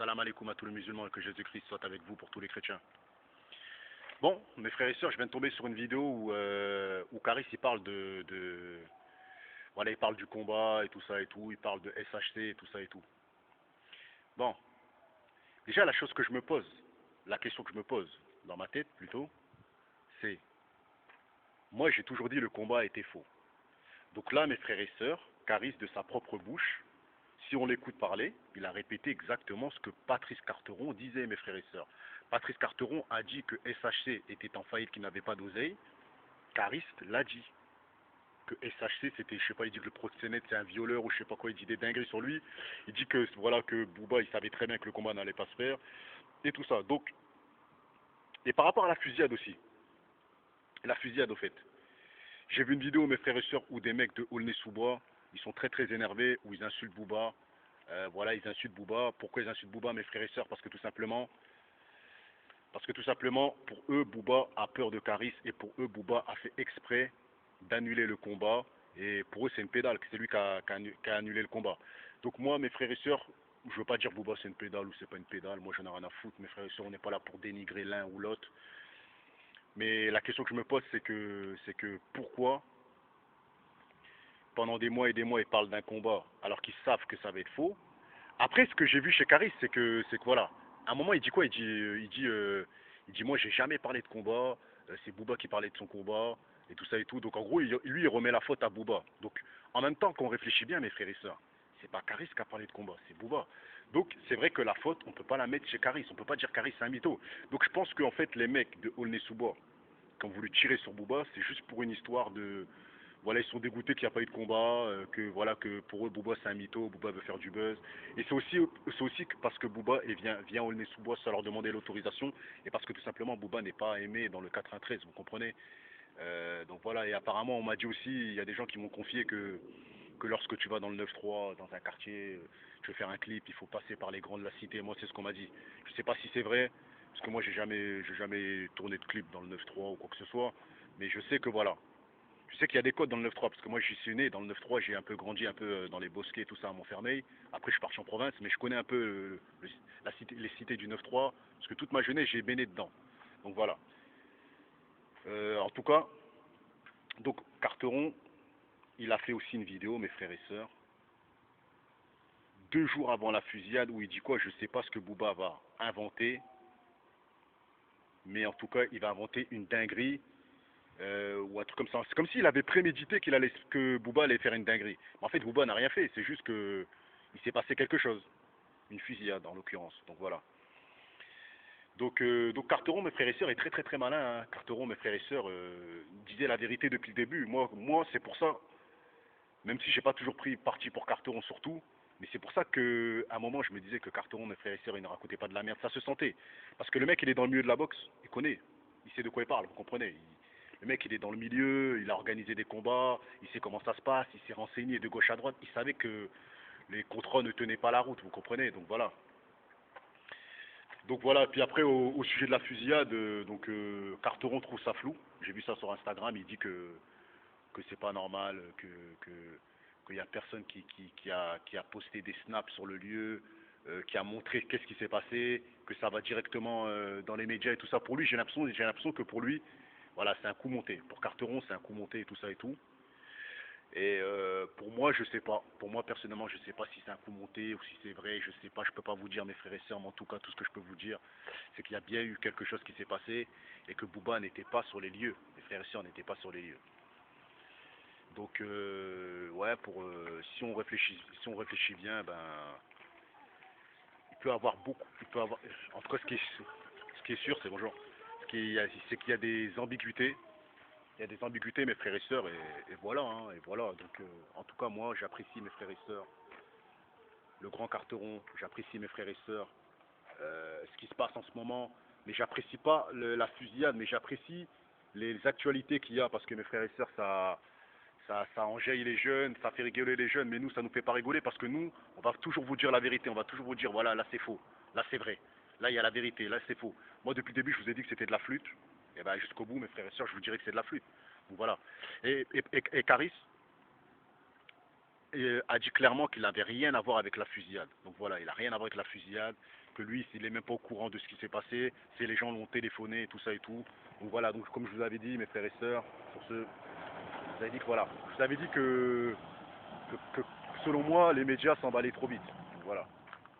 Salam alaikum à tous les musulmans et que Jésus-Christ soit avec vous pour tous les chrétiens. Bon, mes frères et sœurs, je viens de tomber sur une vidéo où Caris il parle voilà, il parle du combat et tout ça et tout, il parle de SHC et tout ça et tout. Bon, déjà la chose que je me pose, la question que je me pose dans ma tête plutôt, c'est, moi j'ai toujours dit le combat était faux. Donc là, mes frères et sœurs, Caris de sa propre bouche, si on l'écoute parler, il a répété exactement ce que Patrice Carteron disait, mes frères et sœurs. Patrice Carteron a dit que SHC était en faillite, qu'il n'avait pas d'oseille. Caris l'a dit. Que SHC, c'était, je sais pas, il dit que le proxénète c'est un violeur ou je sais pas quoi, il dit des dingueries sur lui. Il dit que, voilà, que Booba, il savait très bien que le combat n'allait pas se faire. Et tout ça. Donc, et par rapport à la fusillade aussi. La fusillade, au fait. J'ai vu une vidéo, mes frères et sœurs, où des mecs de Aulnay-sous-Bois, ils sont très très énervés, où ils insultent Booba. Voilà, ils insultent Booba. Pourquoi ils insultent Booba, mes frères et sœurs? Parce que tout simplement, pour eux, Booba a peur de Caris et pour eux, Booba a fait exprès d'annuler le combat. Et pour eux, c'est une pédale, c'est lui qui a annulé le combat. Donc moi, mes frères et sœurs, je veux pas dire Booba c'est une pédale ou c'est pas une pédale. Moi, j'en ai rien à foutre. Mes frères et sœurs, on n'est pas là pour dénigrer l'un ou l'autre. Mais la question que je me pose, c'est que pourquoi pendant des mois et des mois, ils parlent d'un combat alors qu'ils savent que ça va être faux. Après, ce que j'ai vu chez Caris, c'est que voilà, à un moment, il dit quoi? Il dit, moi, j'ai jamais parlé de combat. C'est Booba qui parlait de son combat et tout ça et tout. Donc, en gros, lui, il remet la faute à Booba. Donc, en même temps qu'on réfléchit bien, mes frères et sœurs, c'est pas Caris qui a parlé de combat, c'est Booba. Donc, c'est vrai que la faute, on peut pas la mettre chez Caris. On peut pas dire Caris c'est un mytho. Donc, je pense qu'en fait, les mecs de Aulnay-sous-Bois qui ont voulu tirer sur Booba, c'est juste pour une histoire de voilà, ils sont dégoûtés qu'il n'y a pas eu de combat, que voilà, que pour eux Booba c'est un mytho, Booba veut faire du buzz. Et c'est aussi parce que Booba vient au nez sous bois sans leur demander l'autorisation, et parce que tout simplement Booba n'est pas aimé dans le 93, vous comprenez. Donc voilà, et apparemment on m'a dit aussi, il y a des gens qui m'ont confié que lorsque tu vas dans le 9-3, dans un quartier, tu veux faire un clip, il faut passer par les grands de la cité. Moi c'est ce qu'on m'a dit. Je ne sais pas si c'est vrai, parce que moi j'ai jamais tourné de clip dans le 9-3 ou quoi que ce soit, mais je sais que voilà. Je sais qu'il y a des codes dans le 9-3, parce que moi j'y suis né, dans le 9-3 j'ai un peu grandi un peu dans les bosquets, tout ça à Montfermeil. Après je suis parti en province, mais je connais un peu les cités du 9-3, parce que toute ma jeunesse j'ai baigné dedans. Donc voilà. En tout cas, donc Carteron, il a fait aussi une vidéo, mes frères et sœurs, 2 jours avant la fusillade, où il dit quoi? Je sais pas ce que Booba va inventer, mais en tout cas il va inventer une dinguerie. Ou un truc comme ça. C'est comme s'il avait prémédité que Booba allait faire une dinguerie. Mais en fait, Booba n'a rien fait. C'est juste que il s'est passé quelque chose. Une fusillade, en l'occurrence. Donc voilà. Donc Carteron, mes frères et sœurs, est très très très malin. Hein. Carteron, mes frères et sœurs, disait la vérité depuis le début. Moi c'est pour ça, même si j'ai pas toujours pris parti pour Carteron surtout, mais c'est pour ça que à un moment je me disais que Carteron, mes frères et sœurs, il ne racontait pas de la merde. Ça se sentait. Parce que le mec, il est dans le milieu de la boxe. Il connaît. Il sait de quoi il parle, vous comprenez. Le mec, il est dans le milieu, il a organisé des combats, il sait comment ça se passe, il s'est renseigné de gauche à droite, il savait que les contrats ne tenaient pas la route, vous comprenez, donc voilà. Donc voilà, puis après, au sujet de la fusillade, Carteron trouve ça flou, j'ai vu ça sur Instagram, il dit que c'est pas normal, que, qu'il y a personne qui a posté des snaps sur le lieu, qui a montré qu'est-ce qui s'est passé, que ça va directement dans les médias et tout ça. Pour lui, j'ai l'impression que pour lui, voilà, c'est un coup monté. Pour Carteron, c'est un coup monté et tout ça et tout. Et pour moi, je sais pas. Pour moi, personnellement, je sais pas si c'est un coup monté ou si c'est vrai. Je sais pas. Je peux pas vous dire, mes frères et sœurs, mais en tout cas, tout ce que je peux vous dire, c'est qu'il y a bien eu quelque chose qui s'est passé et que Booba n'était pas sur les lieux. Mes frères et sœurs n'étaient pas sur les lieux. Donc, ouais, si on réfléchit bien, ben, il peut avoir beaucoup, il peut avoir, en tout cas, ce qui est sûr, c'est bonjour, c'est qu'il y a des ambiguïtés. Il y a des ambiguïtés, mes frères et sœurs, et voilà, hein, et voilà. Donc, en tout cas, moi, j'apprécie mes frères et sœurs, le grand Carteron, j'apprécie mes frères et sœurs, ce qui se passe en ce moment, mais j'apprécie pas la fusillade, mais j'apprécie les actualités qu'il y a, parce que mes frères et sœurs, ça enjaille les jeunes, ça fait rigoler les jeunes, mais nous, ça nous fait pas rigoler, parce que nous, on va toujours vous dire la vérité, on va toujours vous dire, voilà, là c'est faux, là c'est vrai, là il y a la vérité, là c'est faux. Moi, depuis le début, je vous ai dit que c'était de la flûte, et ben jusqu'au bout, mes frères et sœurs, je vous dirais que c'est de la flûte. Donc voilà. Et Caris, a dit clairement qu'il n'avait rien à voir avec la fusillade. Donc voilà, il n'a rien à voir avec la fusillade, que lui, il n'est même pas au courant de ce qui s'est passé, c'est les gens l'ont téléphoné, tout ça et tout. Donc voilà, donc comme je vous avais dit, mes frères et sœurs, sur ce, je vous avais dit que voilà, je vous avais dit que selon moi, les médias s'emballaient trop vite. Donc voilà.